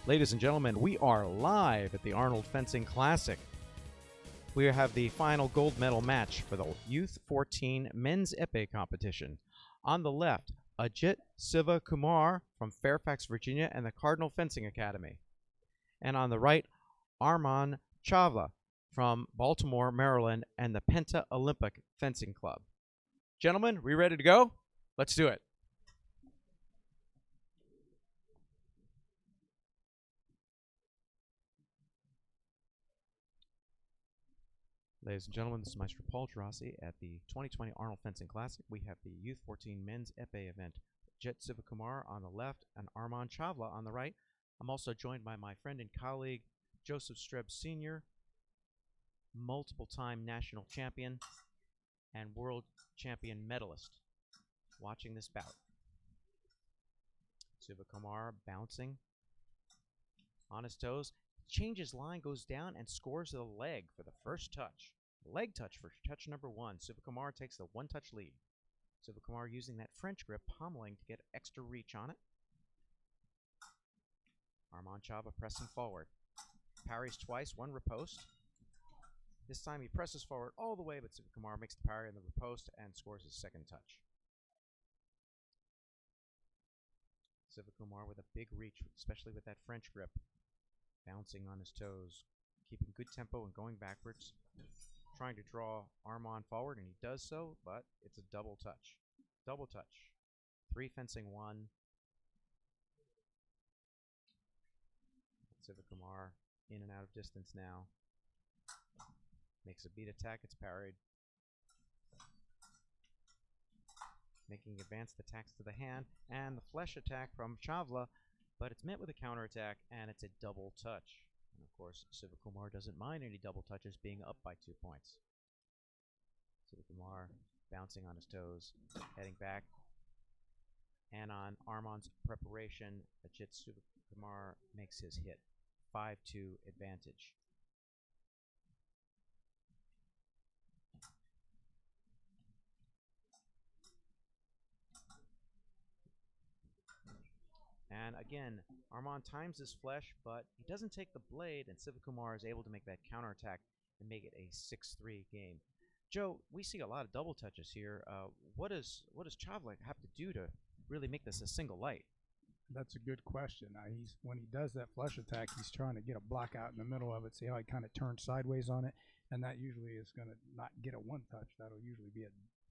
Ladies and gentlemen, we are live at the Arnold Fencing Classic. We have the final gold medal match for the Youth 14 Men's Epee competition. On the left, Ajit Siva Kumar from Fairfax, Virginia and the Cardinal Fencing Academy. And on the right, Arman Chawla from Baltimore, Maryland and the Penta Olympic Fencing Club. Gentlemen, we ready to go? Let's do it. Ladies and gentlemen, this is Maestro Paul Gerasi at the 2020 Arnold Fencing Classic. We have the Youth 14 Men's Epee event. Ajit Siva Kumar on the left and Arman Chawla on the right. I'm also joined by my friend and colleague, Joseph Streb Sr., multiple-time national champion and world champion medalist, watching this bout. Siva Kumar bouncing on his toes. Changes line, goes down, and scores the leg for the first touch. Leg touch for touch number one. Siva Kumar takes the one-touch lead. Siva Kumar using that French grip, pommeling to get extra reach on it. Arman Chawla pressing forward. Parries twice, one riposte. This time he presses forward all the way, but Siva Kumar makes the parry in the riposte and scores his second touch. Siva Kumar with a big reach, especially with that French grip. Bouncing on his toes, keeping good tempo and going backwards, trying to draw Arman forward, and he does so, but it's a double touch. Double touch. 3 fencing 1. Siva Kumar in and out of distance now. Makes a beat attack, it's parried. Making advanced attacks to the hand, and the flesh attack from Chawla, but it's met with a counterattack, and it's a double touch. And of course, Siva Kumar doesn't mind any double touches being up by 2 points. Siva Kumar bouncing on his toes, heading back. And on Arman's preparation, Ajit Siva Kumar makes his hit. 5-2 advantage. And again, Arman times his flesh, but he doesn't take the blade, and Siva Kumar is able to make that counterattack and make it a 6-3 game. Joe, we see a lot of double touches here. What does Chawla have to do to really make this a single light? That's a good question. When he does that flush attack, he's trying to get a block out in the middle of it. See how he kind of turns sideways on it? And that usually is going to not get a one touch. That'll usually be a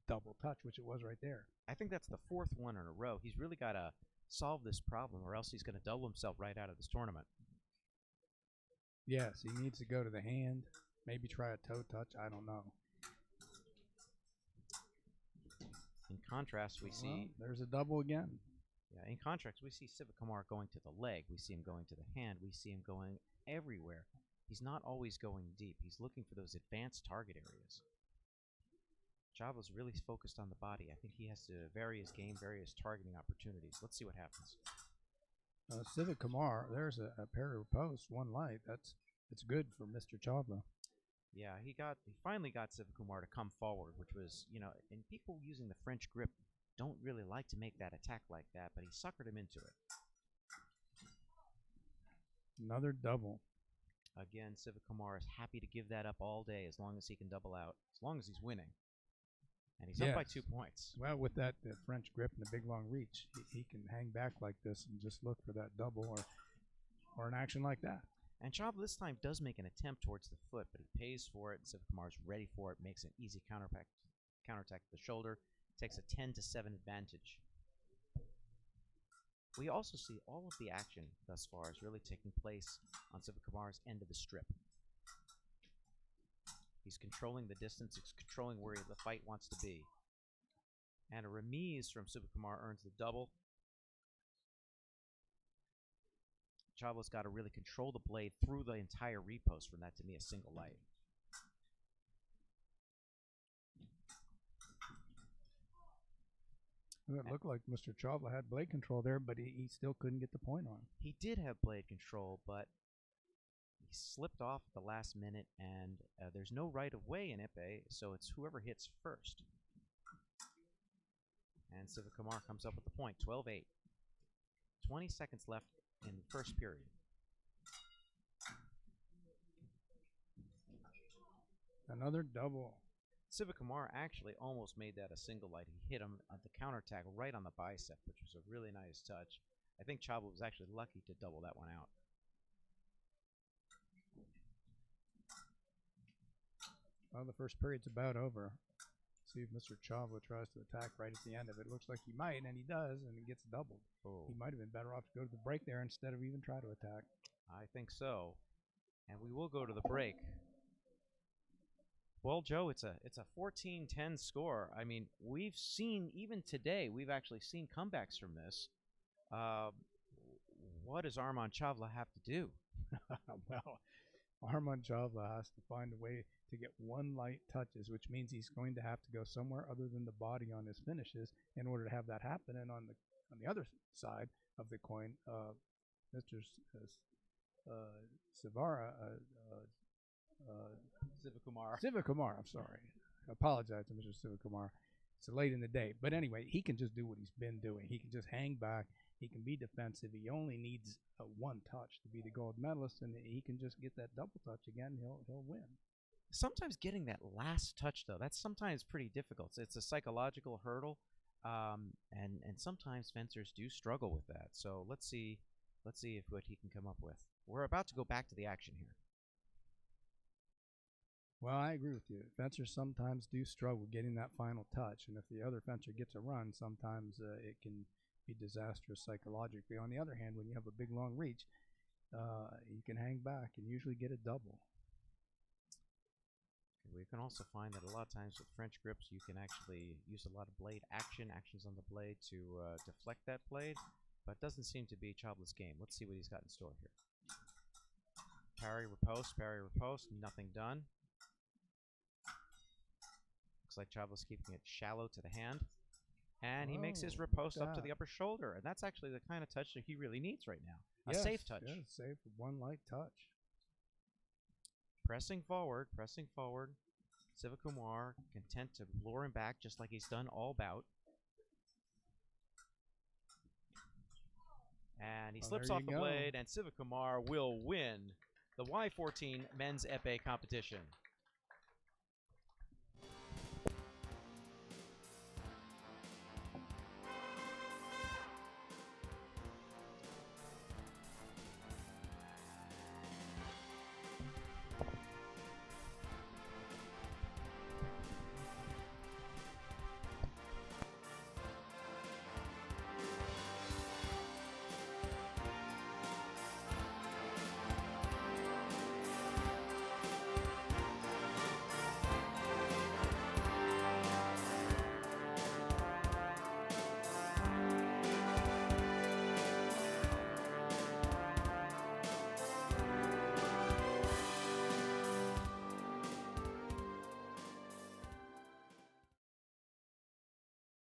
double touch, which it was right there. I think that's the 4th one in a row. He's really got to solve this problem, or else he's going to double himself right out of this tournament. Yes, he needs to go to the hand, maybe try a toe touch. I don't know. In contrast, we see... There's a double again. Yeah, in contrast, we see Siva Kumar going to the leg. We see him going to the hand. We see him going everywhere. He's not always going deep. He's looking for those advanced target areas. Chawla's really focused on the body. I think he has to vary his game, various targeting opportunities. Let's see what happens. Siva Kumar, there's a parry riposte, one light. It's good for Mr. Chawla. Yeah, he finally got Siva Kumar to come forward, which was, and people using the French grip don't really like to make that attack like that, but he suckered him into it. Another double. Again, Siva Kumar is happy to give that up all day as long as he can double out, as long as he's winning. And he's up by 2 points. Well, with that French grip and the big long reach, he can hang back like this and just look for that double or an action like that. And Chawla this time does make an attempt towards the foot, but he pays for it. Siva Kumar's ready for it, makes an easy counterattack to the shoulder, takes a 10-7 advantage. We also see all of the action thus far is really taking place on Siva Kumar's end of the strip. He's controlling the distance, he's controlling where the fight wants to be. And a remise from Siva Kumar earns the double. Chawla's got to really control the blade through the entire riposte for that to be a single light. Well, it looked like Mr. Chawla had blade control there, but he still couldn't get the point on. He did have blade control, but he slipped off at the last minute, and there's no right of way in epee, so it's whoever hits first. And Siva Kumar comes up with the point, 12-8. 20 seconds left in the first period. Another double. Sivakumar actually almost made that a single light. He hit him at the counterattack right on the bicep, which was a really nice touch. I think Chavla was actually lucky to double that one out. Well, the first period's about over. See if Mr. Chavla tries to attack right at the end of it. Looks like he might, and he does, and it gets doubled. Oh. He might have been better off to go to the break there instead of even try to attack. I think so. And we will go to the break. Well, Joe, it's a 14-10 score. I mean, we've seen, even today, we've actually seen comebacks from this. What does Armand Chavla have to do? Well, Armand Chavla has to find a way to get one light touches, which means he's going to have to go somewhere other than the body on his finishes in order to have that happen. And on the other side of the coin, Mr. Sivakumar, I'm sorry. I apologize to Mr. Sivakumar. It's late in the day. But anyway, he can just do what he's been doing. He can just hang back. He can be defensive. He only needs one touch to be the gold medalist, and he can just get that double touch again. He'll win. Sometimes getting that last touch, though, that's sometimes pretty difficult. It's a psychological hurdle, and sometimes fencers do struggle with that. So let's see if what he can come up with. We're about to go back to the action here. Well, I agree with you. Fencers sometimes do struggle getting that final touch, and if the other fencer gets a run, sometimes it can be disastrous psychologically. On the other hand, when you have a big, long reach, you can hang back and usually get a double. We can also find that a lot of times with French grips, you can actually use a lot of blade actions on the blade to deflect that blade, but it doesn't seem to be Chavla's game. Let's see what he's got in store here. Parry, riposte, nothing done. Looks like Chavla's keeping it shallow to the hand. And he makes his riposte up to the upper shoulder. And that's actually the kind of touch that he really needs right now. A safe touch. Yeah, safe, one light touch. Pressing forward. Sivakumar content to lure him back just like he's done all bout. And he slips off the blade, and Sivakumar will win the Y14 Men's Epee competition.